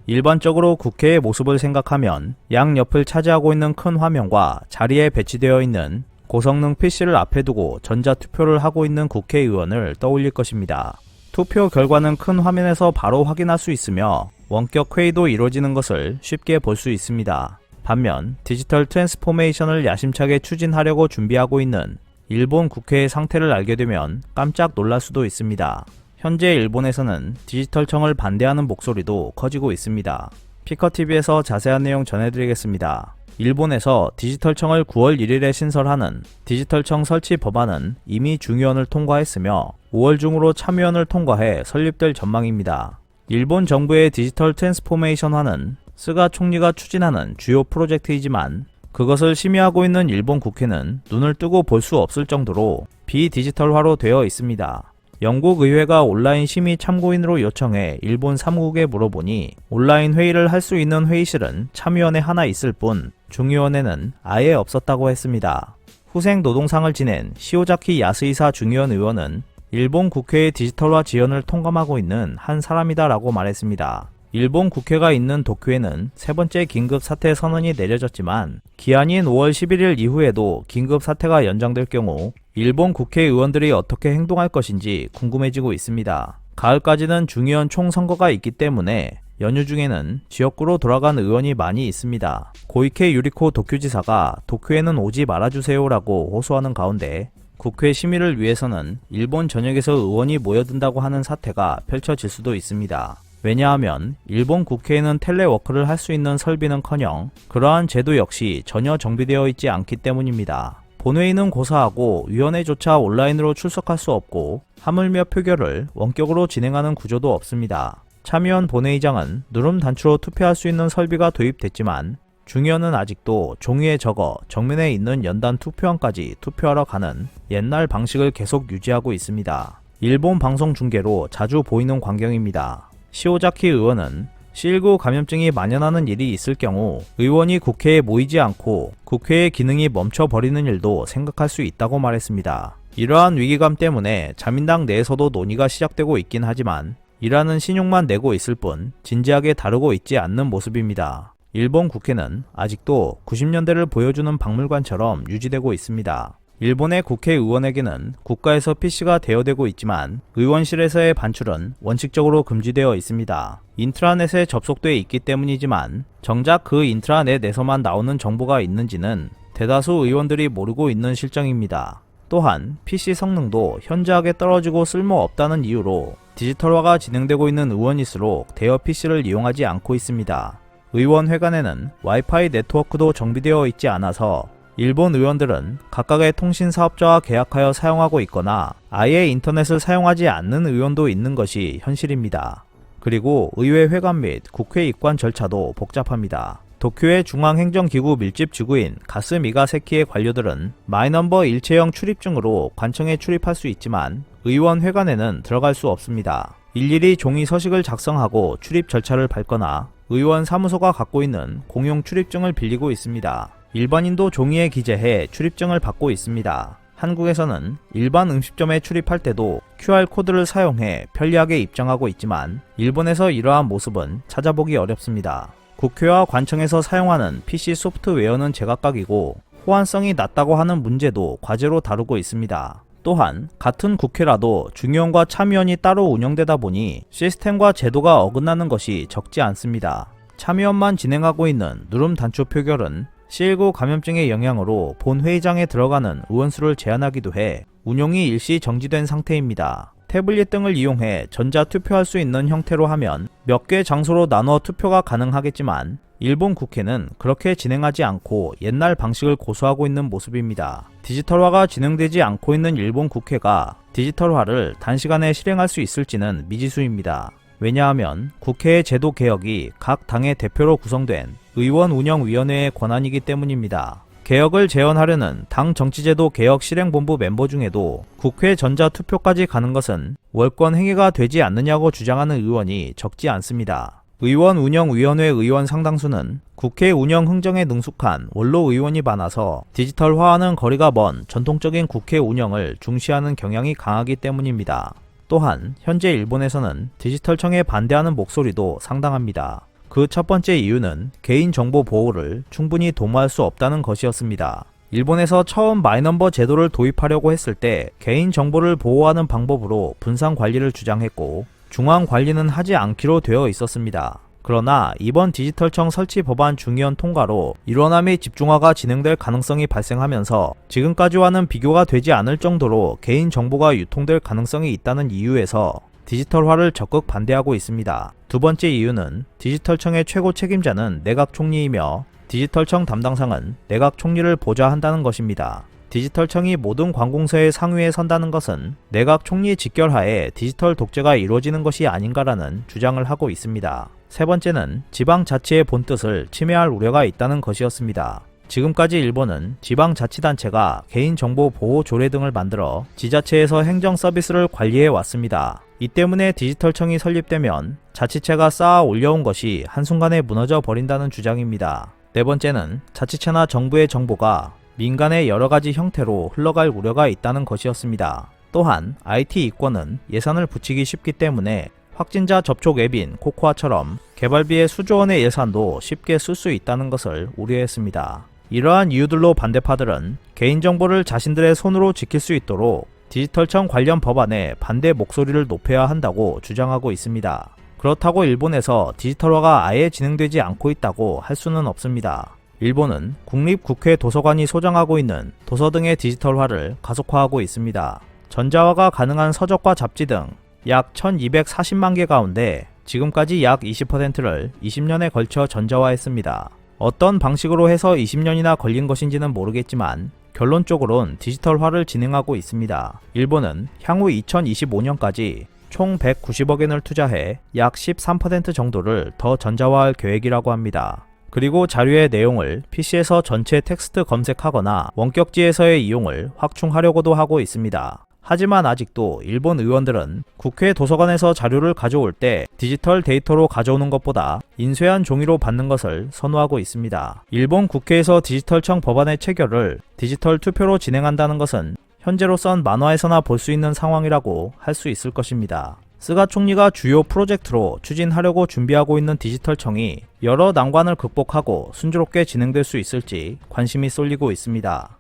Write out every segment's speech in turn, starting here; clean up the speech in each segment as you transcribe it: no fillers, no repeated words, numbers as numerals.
일반적으로 국회의 모습을 생각하면 양옆을 차지하고 있는 큰 화면과 자리에 배치되어 있는 고성능 PC를 앞에 두고 전자투표를 하고 있는 국회의원을 떠올릴 것입니다. 투표 결과는 큰 화면에서 바로 확인할 수 있으며 원격 회의도 이루어지는 것을 쉽게 볼 수 있습니다. 반면 디지털 트랜스포메이션을 야심차게 추진하려고 준비하고 있는 일본 국회의 상태를 알게 되면 깜짝 놀랄 수도 있습니다. 현재 일본에서는 디지털청을 반대하는 목소리도 커지고 있습니다. 피커TV에서 자세한 내용 전해드리겠습니다. 일본에서 디지털청을 9월 1일에 신설하는 디지털청 설치 법안은 이미 중의원을 통과했으며 5월 중으로 참의원을 통과해 설립될 전망입니다. 일본 정부의 디지털 트랜스포메이션화는 스가 총리가 추진하는 주요 프로젝트이지만 그것을 심의하고 있는 일본 국회는 눈을 뜨고 볼 수 없을 정도로 비디지털화로 되어 있습니다. 영국 의회가 온라인 심의 참고인으로 요청해 일본 사무국에 물어보니 온라인 회의를 할 수 있는 회의실은 참의원에 하나 있을 뿐 중의원에는 아예 없었다고 했습니다. 후생 노동상을 지낸 시오자키 야스히사 중의원 의원은 일본 국회의 디지털화 지연을 통감하고 있는 한 사람이다라고 말했습니다. 일본 국회가 있는 도쿄에는 세 번째 긴급 사태 선언이 내려졌지만 기한인 5월 11일 이후에도 긴급 사태가 연장될 경우 일본 국회의원들이 어떻게 행동할 것인지 궁금해지고 있습니다. 가을까지는 중의원 총선거가 있기 때문에 연휴 중에는 지역구로 돌아간 의원이 많이 있습니다. 고이케 유리코 도쿄지사가 도쿄에는 오지 말아주세요라고 호소하는 가운데 국회 심의를 위해서는 일본 전역에서 의원이 모여든다고 하는 사태가 펼쳐질 수도 있습니다. 왜냐하면 일본 국회에는 텔레워크를 할 수 있는 설비는커녕 그러한 제도 역시 전혀 정비되어 있지 않기 때문입니다. 본회의는 고사하고 위원회조차 온라인으로 출석할 수 없고 하물며 표결을 원격으로 진행하는 구조도 없습니다. 참의원 본회의장은 누름 단추로 투표할 수 있는 설비가 도입됐지만 중의원은 아직도 종이에 적어 정면에 있는 연단 투표함까지 투표하러 가는 옛날 방식을 계속 유지하고 있습니다. 일본 방송 중계로 자주 보이는 광경입니다. 시오자키 의원은 C19 감염증이 만연하는 일이 있을 경우 의원이 국회에 모이지 않고 국회의 기능이 멈춰버리는 일도 생각할 수 있다고 말했습니다. 이러한 위기감 때문에 자민당 내에서도 논의가 시작되고 있긴 하지만 일하는 신용만 내고 있을 뿐 진지하게 다루고 있지 않는 모습입니다. 일본 국회는 아직도 90년대를 보여주는 박물관처럼 유지되고 있습니다. 일본의 국회의원에게는 국가에서 PC가 대여되고 있지만 의원실에서의 반출은 원칙적으로 금지되어 있습니다. 인트라넷에 접속되어 있기 때문이지만 정작 그 인트라넷에서만 나오는 정보가 있는지는 대다수 의원들이 모르고 있는 실정입니다. 또한 PC 성능도 현저하게 떨어지고 쓸모없다는 이유로 디지털화가 진행되고 있는 의원일수록 대여 PC를 이용하지 않고 있습니다. 의원회관에는 와이파이 네트워크도 정비되어 있지 않아서 일본 의원들은 각각의 통신 사업자와 계약하여 사용하고 있거나 아예 인터넷을 사용하지 않는 의원도 있는 것이 현실입니다. 그리고 의회 회관 및 국회 입관 절차도 복잡합니다. 도쿄의 중앙행정기구 밀집 지구인 가스미가세키의 관료들은 마이넘버 일체형 출입증으로 관청에 출입할 수 있지만 의원 회관에는 들어갈 수 없습니다. 일일이 종이 서식을 작성하고 출입 절차를 밟거나 의원 사무소가 갖고 있는 공용 출입증을 빌리고 있습니다. 일반인도 종이에 기재해 출입증을 받고 있습니다. 한국에서는 일반 음식점에 출입할 때도 QR코드를 사용해 편리하게 입장하고 있지만 일본에서 이러한 모습은 찾아보기 어렵습니다. 국회와 관청에서 사용하는 PC 소프트웨어는 제각각이고 호환성이 낮다고 하는 문제도 과제로 다루고 있습니다. 또한 같은 국회라도 중의원과 참의원이 따로 운영되다 보니 시스템과 제도가 어긋나는 것이 적지 않습니다. 참의원만 진행하고 있는 누름 단추 표결은 C19 감염증의 영향으로 본 회의장에 들어가는 의원수를 제한하기도 해 운용이 일시 정지된 상태입니다. 태블릿 등을 이용해 전자 투표할 수 있는 형태로 하면 몇 개 장소로 나눠 투표가 가능하겠지만 일본 국회는 그렇게 진행하지 않고 옛날 방식을 고수하고 있는 모습입니다. 디지털화가 진행되지 않고 있는 일본 국회가 디지털화를 단시간에 실행할 수 있을지는 미지수입니다. 왜냐하면 국회의 제도 개혁이 각 당의 대표로 구성된 의원운영위원회의 권한이기 때문입니다. 개혁을 재현하려는 당 정치제도 개혁 실행본부 멤버 중에도 국회 전자투표까지 가는 것은 월권 행위가 되지 않느냐고 주장하는 의원이 적지 않습니다. 의원운영위원회 의원 상당수는 국회 운영 흥정에 능숙한 원로 의원이 많아서 디지털화와는 거리가 먼 전통적인 국회 운영을 중시하는 경향이 강하기 때문입니다. 또한 현재 일본에서는 디지털청에 반대하는 목소리도 상당합니다. 그 첫 번째 이유는 개인정보 보호를 충분히 도모할 수 없다는 것이었습니다. 일본에서 처음 마이넘버 제도를 도입하려고 했을 때 개인정보를 보호하는 방법으로 분산 관리를 주장했고 중앙 관리는 하지 않기로 되어 있었습니다. 그러나 이번 디지털청 설치 법안 중의원 통과로 일원화 및 집중화가 진행될 가능성이 발생하면서 지금까지와는 비교가 되지 않을 정도로 개인정보가 유통될 가능성이 있다는 이유에서 디지털화를 적극 반대하고 있습니다. 두 번째 이유는 디지털청의 최고 책임자는 내각총리이며 디지털청 담당상은 내각총리를 보좌한다는 것입니다. 디지털청이 모든 관공서의 상위에 선다는 것은 내각총리 직결하에 디지털 독재가 이루어지는 것이 아닌가라는 주장을 하고 있습니다. 세 번째는 지방자치의 본뜻을 침해할 우려가 있다는 것이었습니다. 지금까지 일본은 지방자치단체가 개인정보 보호 조례 등을 만들어 지자체에서 행정 서비스를 관리해 왔습니다. 이 때문에 디지털청이 설립되면 자치체가 쌓아 올려온 것이 한순간에 무너져 버린다는 주장입니다. 네 번째는 자치체나 정부의 정보가 민간의 여러가지 형태로 흘러갈 우려가 있다는 것이었습니다. 또한 IT 이권은 예산을 붙이기 쉽기 때문에 확진자 접촉 앱인 코코아처럼 개발비의 수조 원의 예산도 쉽게 쓸 수 있다는 것을 우려했습니다. 이러한 이유들로 반대파들은 개인정보를 자신들의 손으로 지킬 수 있도록 디지털청 관련 법안에 반대 목소리를 높여야 한다고 주장하고 있습니다. 그렇다고 일본에서 디지털화가 아예 진행되지 않고 있다고 할 수는 없습니다. 일본은 국립국회 도서관이 소장하고 있는 도서 등의 디지털화를 가속화하고 있습니다. 전자화가 가능한 서적과 잡지 등 약 1240만 개 가운데 지금까지 약 20%를 20년에 걸쳐 전자화했습니다. 어떤 방식으로 해서 20년이나 걸린 것인지는 모르겠지만 결론적으로는 디지털화를 진행하고 있습니다. 일본은 향후 2025년까지 총 190억엔을 투자해 약 13% 정도를 더 전자화할 계획이라고 합니다. 그리고 자료의 내용을 PC에서 전체 텍스트 검색하거나 원격지에서의 이용을 확충하려고도 하고 있습니다. 하지만 아직도 일본 의원들은 국회 도서관에서 자료를 가져올 때 디지털 데이터로 가져오는 것보다 인쇄한 종이로 받는 것을 선호하고 있습니다. 일본 국회에서 디지털청 법안의 체결을 디지털 투표로 진행한다는 것은 현재로선 만화에서나 볼 수 있는 상황이라고 할 수 있을 것입니다. 스가 총리가 주요 프로젝트로 추진하려고 준비하고 있는 디지털청이 여러 난관을 극복하고 순조롭게 진행될 수 있을지 관심이 쏠리고 있습니다.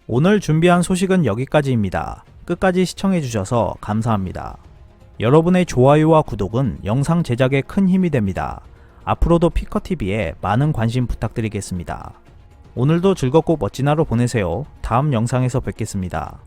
오늘 준비한 소식은 여기까지입니다. 끝까지 시청해주셔서 감사합니다. 여러분의 좋아요와 구독은 영상 제작에 큰 힘이 됩니다. 앞으로도 피커TV에 많은 관심 부탁드리겠습니다. 오늘도 즐겁고 멋진 하루 보내세요. 다음 영상에서 뵙겠습니다.